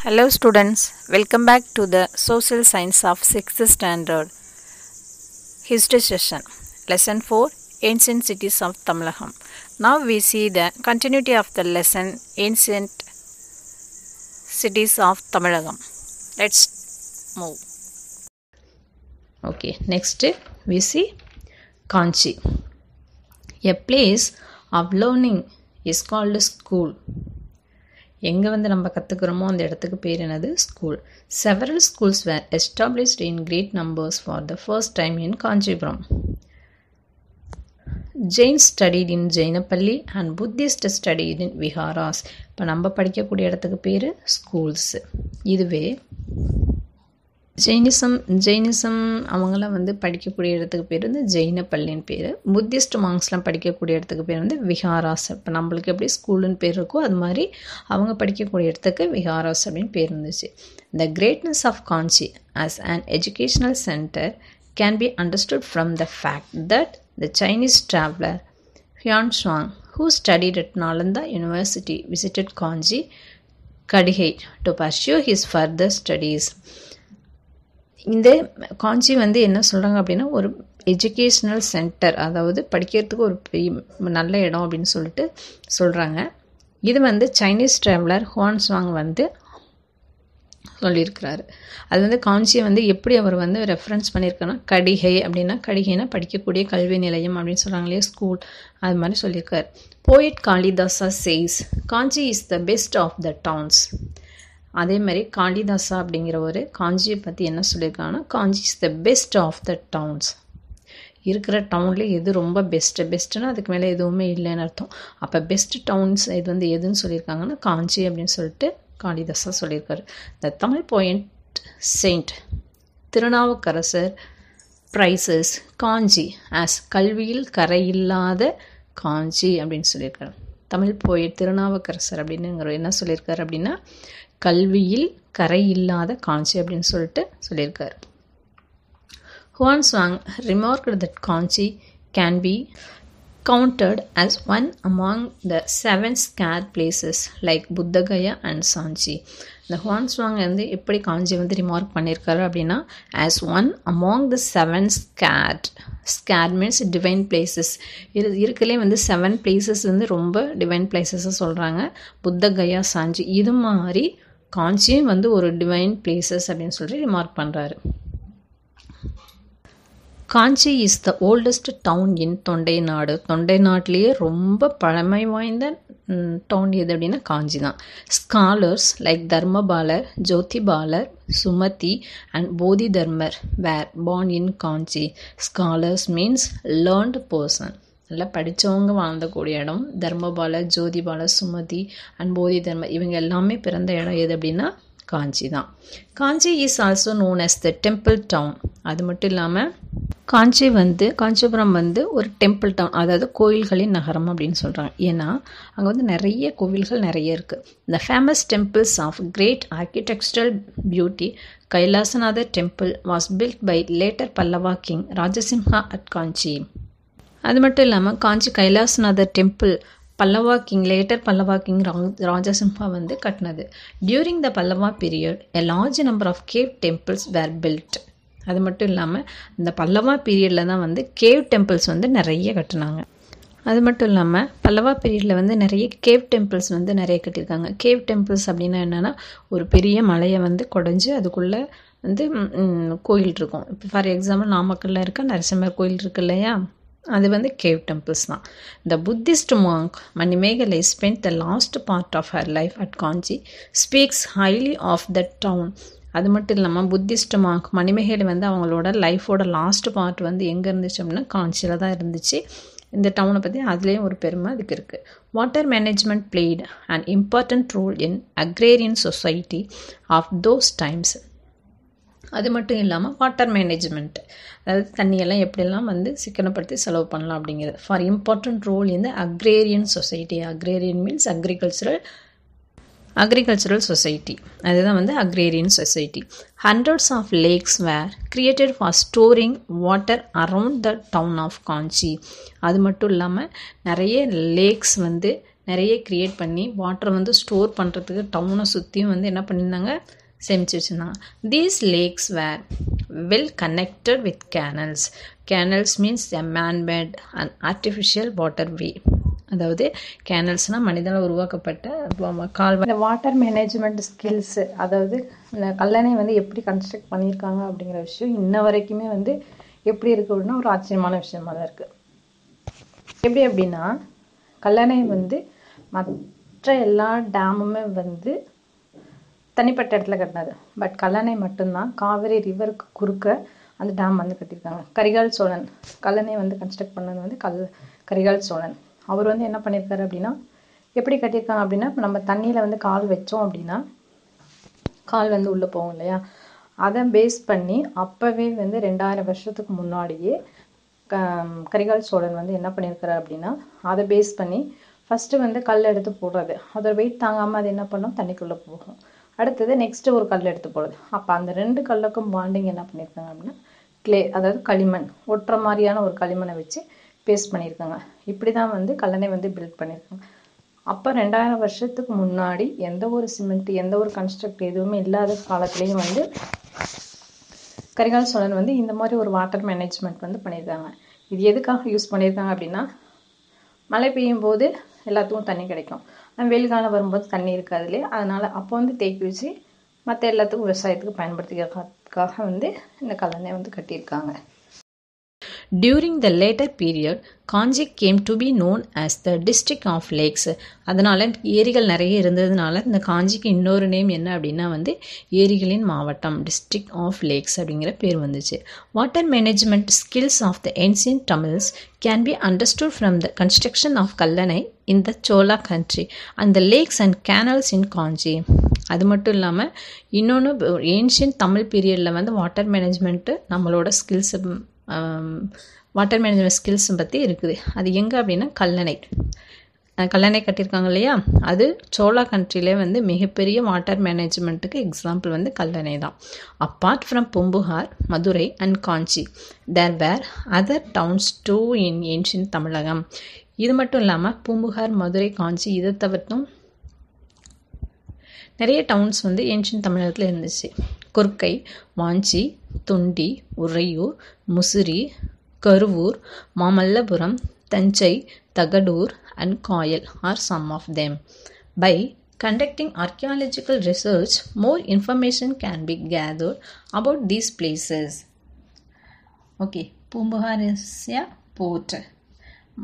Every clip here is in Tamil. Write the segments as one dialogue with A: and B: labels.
A: Hello students, welcome back to the Social Science of 6th Standard History session. Lesson 4, Ancient Cities of Tamilakam. Now we see the continuity of the lesson, Ancient Cities of Tamilakam. Let's move. Okay, next we see Kanchi. A place of learning is called school. எங்கே வந்து நம்ம கற்றுக்கிறோமோ அந்த இடத்துக்கு பேர் என்னது school. Several schools were established in great numbers for the first time in Kanchipuram. Jain studied in Jainapalli and Buddhist studied in viharas. இப்போ நம்ம படிக்கக்கூடிய இடத்துக்கு பேர் ஸ்கூல்ஸ். இதுவே ஜெயினிசம் அவங்களாம் வந்து படிக்கக்கூடிய இடத்துக்கு பேர் வந்து ஜெயினப்பள்ளின்னு பேர். புத்திஸ்ட் மாங்ஸ்லாம் படிக்கக்கூடிய இடத்துக்கு பேர் வந்து விஹாராஸ். இப்போ நம்மளுக்கு எப்படி ஸ்கூலுன்னு பேர் இருக்கோ அது மாதிரி அவங்க படிக்கக்கூடிய இடத்துக்கு விஹாராஸ் அப்படின்னு பேர் இருந்துச்சு. The greatness of Kanchi as an educational centre can be understood from the fact that the Chinese traveller Xuanzang who studied at Nalanda University visited Kanchi, Kadihai to pursue his further studies. இந்த காஞ்சி வந்து என்ன சொல்கிறாங்க அப்படின்னா ஒரு எஜுகேஷ்னல் சென்டர், அதாவது படிக்கிறதுக்கு ஒரு பெரிய நல்ல இடம் அப்படின்னு சொல்லிட்டு சொல்கிறாங்க. இது வந்து சைனீஸ் ட்ராவலர் ஹுவான்ஸ்வாங் வந்து சொல்லியிருக்கிறாரு. அது வந்து காஞ்சியை வந்து எப்படி அவர் வந்து ரெஃபரன்ஸ் பண்ணியிருக்காருன்னா கடிகை அப்படின்னா, கடிகைனா படிக்கக்கூடிய கல்வி நிலையம் அப்படின்னு சொல்கிறாங்க இல்லையா, ஸ்கூல், அது மாதிரி சொல்லியிருக்காரு. Poet Kalidasa says Kanchi is the best of the towns. அதே மாதிரி காளிதாசா அப்படிங்கிற ஒரு காஞ்சியை பற்றி என்ன சொல்லியிருக்காங்கன்னா Kanchi is the best of the towns. இருக்கிற டவுன்லேயே எது ரொம்ப பெஸ்ட்டுன்னா அதுக்கு மேலே எதுவுமே இல்லைன்னு அர்த்தம். அப்போ பெஸ்ட் டவுன்ஸ் இது வந்து எதுன்னு சொல்லியிருக்காங்கன்னா காஞ்சி அப்படின்னு சொல்லிட்டு காளிதாசா சொல்லியிருக்காரு. The Tamil poet saint Thirunavukkarasar praises Kanchi as கல்வியில் கரையில்லாத காஞ்சி அப்படின்னு சொல்லியிருக்காரு. தமிழ் போயட் திருநாவுக்கரசர் அப்படின்னுங்கிற என்ன சொல்லியிருக்காரு அப்படின்னா கல்வியில் கரை இல்லாத காஞ்சி அப்படின்னு சொல்லிட்டு சொல்லியிருக்காரு. Huanswang remarked that Kanchi can be counted as one among the 7 scared places like Buddha Gaya and Sanchi. இந்த ஹுவான்ஸ்வாங் வந்து எப்படி காஞ்சி வந்து ரிமார்க் பண்ணியிருக்காரு அப்படின்னா as one among the 7 scared means divine places. இருக்கலே வந்து 7 places வந்து ரொம்ப டிவைன் பிளேசஸை சொல்கிறாங்க. புத்த கயா சாஞ்சி இது மாதிரி காஞ்சியும் வந்து ஒரு டிவைன் பிளேசஸ் அப்படின்னு சொல்லிட்டு ரிமார்க் பண்ணுறாரு. Kanchi is the oldest town in Thondai Nadu. தொண்டை நாட்டிலேயே ரொம்ப பழமை வாய்ந்த டவுன் எது அப்படின்னா காஞ்சி தான். ஸ்காலர்ஸ் லைக் தர்மபாலர், ஜோதிபாலர், சுமதி அண்ட் போதி தர்மர் வேர் born in Kanchi. Scholars means learned person, நல்லா படித்தவங்க வாழ்ந்தக்கூடிய இடம். தர்மபாலர், ஜோதிபாலர், சுமதி அண்ட் போதி தர்மர் இவங்க எல்லாமே பிறந்த இடம் எது அப்படின்னா காஞ்சி தான். Kanchi is also known as the temple town. அது மட்டும் இல்லாமல் காஞ்சிபுரம் வந்து ஒரு டெம்பிள் டவுன், அதாவது கோயில்களின் நகரம் அப்படின்னு சொல்கிறாங்க. ஏன்னா அங்கே வந்து நிறைய கோவில்கள் நிறைய இருக்குது. The famous temples of great architectural beauty Kailasanathar temple was built by later Pallava king Rajasimha at Kanchi. அது மட்டும் இல்லாமல் Kanchi Kailasanathar temple later Pallava king Rajasimha வந்து கட்டினது. During the Pallava period a large number of cave temples were built. அது மட்டும் இல்லாமல் இந்த பல்லவா பீரியடில் தான் வந்து கேவ் டெம்பிள்ஸ் வந்து நிறைய கட்டினாங்க. அது மட்டும் இல்லாமல் பல்லவா பீரியடில் வந்து நிறைய கேவ் டெம்பிள்ஸ் வந்து நிறைய கட்டியிருக்காங்க. கேவ் டெம்பிள்ஸ் அப்படின்னா என்னென்னா ஒரு பெரிய மலையை வந்து குடைஞ்சி அதுக்குள்ளே வந்து கோயில் இருக்கும். இப்போ ஃபார் எக்ஸாம்பிள் நாமக்கல்ல இருக்க நரசிம்மர் கோயில் இருக்கு இல்லையா, அது வந்து கேவ் டெம்பிள்ஸ் தான். The Buddhist monk Manimekalai spend the last part of her life at Kanchi speaks highly of the town. அது மட்டும் இல்லாமல் புத்திஸ்ட் மாங்க் மணிமேகலை வந்து அவங்களோட லைஃபோட லாஸ்ட் பார்ட் வந்து எங்கே இருந்துச்சு அப்படின்னா காஞ்சியில் தான் இருந்துச்சு. இந்த டவுனை பற்றி அதுலேயும் ஒரு பெருமை அதுக்கு இருக்குது. Water management played an important role in agrarian society of those times. அது மட்டும் இல்லாமல் வாட்டர் மேனேஜ்மெண்ட், அதாவது தண்ணியெல்லாம் எப்படியெல்லாம் வந்து சிக்கனப்படுத்தி செலவு பண்ணலாம் அப்படிங்கிறது. ஃபார் இம்பார்ட்டன்ட் ரோல் இந்த agrarian society. Agrarian means agricultural society, அதுதான் வந்து agrarian society. Hundreds of lakes were created for storing water around the town of Kanchi. அது மட்டும் இல்லாமல் நிறைய லேக்ஸ் வந்து நிறைய க்ரியேட் பண்ணி வாட்டரை வந்து ஸ்டோர் பண்ணுறதுக்கு டவுனை சுற்றியும் வந்து என்ன பண்ணியிருந்தாங்க, சேமித்து வச்சுருந்தாங்க. These lakes were well connected with canals. Canals means a manmade and artificial water way. அதாவது கேனல்ஸ்னால் மனிதனால் உருவாக்கப்பட்ட கால்வாய். இந்த வாட்டர் மேனேஜ்மெண்ட் ஸ்கில்ஸு, அதாவது இந்த கல்லணை வந்து எப்படி கன்ஸ்ட்ரக்ட் பண்ணியிருக்காங்க அப்படிங்கிற விஷயம் இன்ன வரைக்குமே வந்து எப்படி இருக்குது அப்படின்னா ஒரு ஆச்சரியமான விஷயமா தான் இருக்குது. எப்படி அப்படின்னா கல்லணை வந்து மற்ற எல்லா டேமுமே வந்து தனிப்பட்ட இடத்துல கட்டினது. பட் கல்லணை மட்டும்தான் காவிரி ரிவருக்கு குறுக்க அந்த டேம் வந்து கட்டியிருக்காங்க. கரிகால் சோழன் கல்லணை வந்து கன்ஸ்ட்ரக்ட் பண்ணது வந்து கரிகால் சோழன். அவர் வந்து என்ன பண்ணியிருக்காரு அப்படின்னா, எப்படி கட்டியிருக்காங்க அப்படின்னா, இப்போ நம்ம தண்ணியில் வந்து கால் வச்சோம் அப்படின்னா கால் வந்து உள்ளே போகும் இல்லையா, அதை பேஸ் பண்ணி அப்போவே வந்து 2000 வருஷத்துக்கு முன்னாடியே கரிகால் சோழன் வந்து என்ன பண்ணியிருக்காரு அப்படின்னா, அதை பேஸ் பண்ணி ஃபஸ்ட்டு வந்து கல் எடுத்து போடுறது, அதோட வெயிட் தாங்காமல் அது என்ன பண்ணும், தண்ணிக்குள்ளே போகும். அடுத்தது நெக்ஸ்ட்டு ஒரு கல் எடுத்து போடுறது. அப்போ அந்த 2 கல்லுக்கும் பாண்டிங் என்ன பண்ணியிருக்காங்க அப்படின்னா கிளே, அதாவது களிமண், ஒட்டுற மாதிரியான ஒரு களிமண்ணை வச்சு பேஸ்ட் பண்ணியிருக்காங்க. இப்படி தான் வந்து கல்லணை வந்து பில்ட் பண்ணியிருக்காங்க. அப்போ 2000 வருஷத்துக்கு முன்னாடி எந்த ஒரு சிமெண்ட், எந்த ஒரு கன்ஸ்ட்ரக்ட் எதுவுமே இல்லாத காலத்துலேயும் வந்து கரிகால் சோழன் வந்து இந்த மாதிரி ஒரு வாட்டர் மேனேஜ்மெண்ட் வந்து பண்ணியிருக்காங்க. இது எதுக்காக யூஸ் பண்ணியிருக்காங்க அப்படின்னா, மழை பெய்யும் போது எல்லாத்துக்கும் தண்ணி கிடைக்கும், வெயில் காலம் வரும்போது தண்ணி இருக்காது இல்லையா, அதனால் அப்போ வந்து தேக்கி வச்சு மற்ற எல்லாத்துக்கும் விவசாயத்துக்கு பயன்படுத்திக்கிறதுக்காக வந்து இந்த கல்லணை வந்து கட்டியிருக்காங்க. During the later period, Kanchi came to be known as the district of lakes. அதனால் ஏரிகள் நிறைய இருந்ததுனால இந்த காஞ்சிக்கு இன்னொரு நேம் என்ன அப்படின்னா வந்து ஏரிகளின் மாவட்டம், டிஸ்ட்ரிக்ட் ஆஃப் லேக்ஸ் அப்படிங்கிற பேர் வந்துச்சு. Water management skills of the ancient Tamils can be understood from the construction of Kallanai in the Chola country and the lakes and canals in Kanchi. அது மட்டும் இல்லாமல் இன்னொன்று ஏன்ஷியன்ட் தமிழ் பீரியடில் வந்து வாட்டர் மேனேஜ்மெண்ட்டு நம்மளோட ஸ்கில்ஸு, வாட்டர் மேனேஜ்மெண்ட் ஸ்கில்ஸும் பற்றி இருக்குது. அது எங்கே அப்படின்னா கல்லணை கட்டியிருக்காங்க இல்லையா, அது சோழா கண்ட்ரிலே வந்து மிகப்பெரிய வாட்டர் மேனேஜ்மெண்ட்டுக்கு எக்ஸாம்பிள் வந்து கல்லணை தான். Apart from Poompuhar, Madurai and Kanchi, there were other towns too in ancient Tamilakam. இது மட்டும் இல்லாமல் பூம்புகார், மதுரை, காஞ்சி இதை தவிர்த்தும் நிறைய டவுன்ஸ் வந்து ஏன்ஷியன்ட் தமிழகத்தில் இருந்துச்சு. கொர்க்கை, வாஞ்சி, துண்டி, Uraiyur, Musiri, Karuvur, Mamallapuram, Thanjai, Thagadur and Koyal are some of them. By conducting archaeological research, more information can be gathered about these places. Okay, Pumbahar is a port.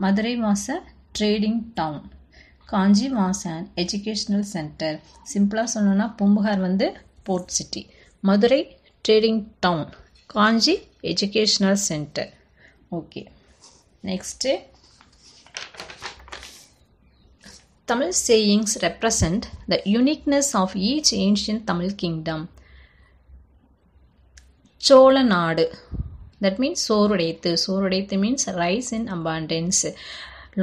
A: Madurai was a trading town. Kanji was an educational center. Simpla சொன்னோன்னா பூம்புகார் வந்து port city, Madurai trading town, Kanchi educational centre. Okay, next Tamil sayings represent the uniqueness of each ancient Tamil kingdom. Chola Nadu, that means Sorudaithu. Sorudaithu means rice in abundance.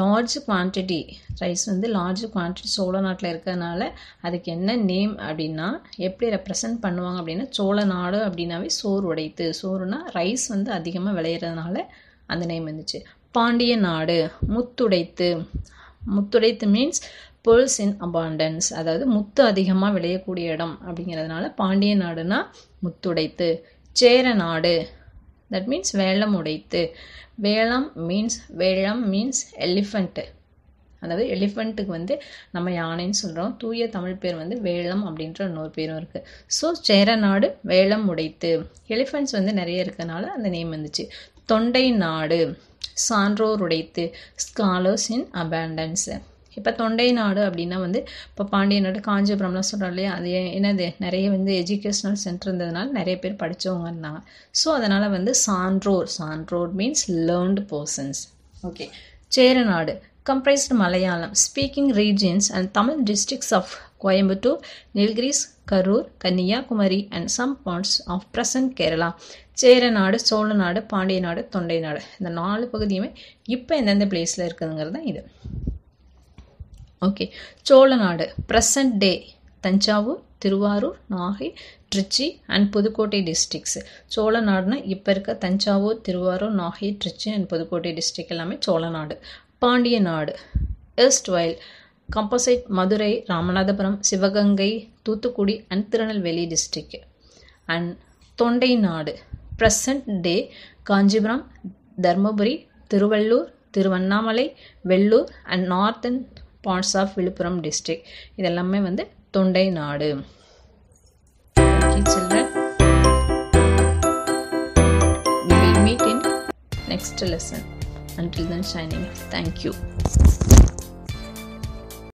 A: Large quantity rice வந்து லார்ஜ் குவான்டிட்டி சோழ நாட்டில் இருக்கிறதுனால அதுக்கு என்ன நேம் அப்படின்னா, எப்படி ரெப்ரசன்ட் பண்ணுவாங்க அப்படின்னா, சோழ நாடு அப்படின்னாவே சோறு உடைத்து, சோறுனா ரைஸ் வந்து அதிகமாக விளையிறதுனால அந்த நேம் வந்துச்சு. பாண்டிய நாடு, முத்துடைத்து, முத்துடைத்து மீன்ஸ் பேர்ல்ஸ் இன் அபாண்டன்ஸ், அதாவது முத்து அதிகமாக விளையக்கூடிய இடம் அப்படிங்கிறதுனால பாண்டிய நாடுனா முத்துடைத்து. சேர நாடு, தட் மீன்ஸ் வேளம் உடைத்து. வேளம் மீன்ஸ் எலிஃபண்ட்டு, அதாவது எலிஃபண்ட்டுக்கு வந்து நம்ம யானைன்னு சொல்கிறோம், தூய தமிழ் பேர் வந்து வேளம் அப்படின்ற இன்னொரு பேரும் இருக்குது. ஸோ சேரநாடு வேளம் உடைத்து, எலிஃபண்ட்ஸ் வந்து நிறைய இருக்கனால அந்த நேம் வந்துச்சு. தொண்டை நாடு, சான்றோர் உடைத்து, ஸ்காலர்ஸ் இன் அபேண்டன்ஸு. இப்போ தொண்டை நாடு அப்படின்னா வந்து இப்போ பாண்டிய நாடு, காஞ்சிபுரம்லாம் சொல்கிறோம் இல்லையா, அது என்னது நிறைய வந்து எஜுகேஷ்னல் சென்டர் இருந்ததுனால நிறைய பேர் படித்தவங்க இருந்தாங்க. ஸோ அதனால் வந்து சான்றோர் means learned persons. Okay, Cheranadu comprised Malayalam speaking regions and Tamil districts of Coimbatore, Nilgiris, Karur, Kanyakumari and some parts of present Kerala. Cheranadu, Cholanadu, Pandya நாடு, தொண்டை நாடு, இந்த 4 பகுதியுமே இப்போ எந்தெந்த பிளேஸில் இருக்குதுங்கிறது தான் இது. Okay, Cholanadu present day Thanjavur, Tiruvarur, Nagai, Trichy and Pudukkottai districts. சோழநாடுனா இப்போ இருக்க தஞ்சாவூர், திருவாரூர், நாகை, திருச்சி அண்ட் புதுக்கோட்டை டிஸ்ட்ரிக்ட் எல்லாமே சோழநாடு. பாண்டிய நாடு எர்ஸ்ட்வைல் composite Madurai, Ramanathapuram, Sivagangai, Thuthukudi and Tirunelveli district. And Thondai Nadu, present day Kanjipuram, Dharmaburi, Tiruvallur, Tiruvannamalai, Vellur and northern parts of Viluppuram district. இதெல்லாமே வந்து தொண்டை நாடு. Okay children, we will meet in next lesson. Until then, shining. Thank you.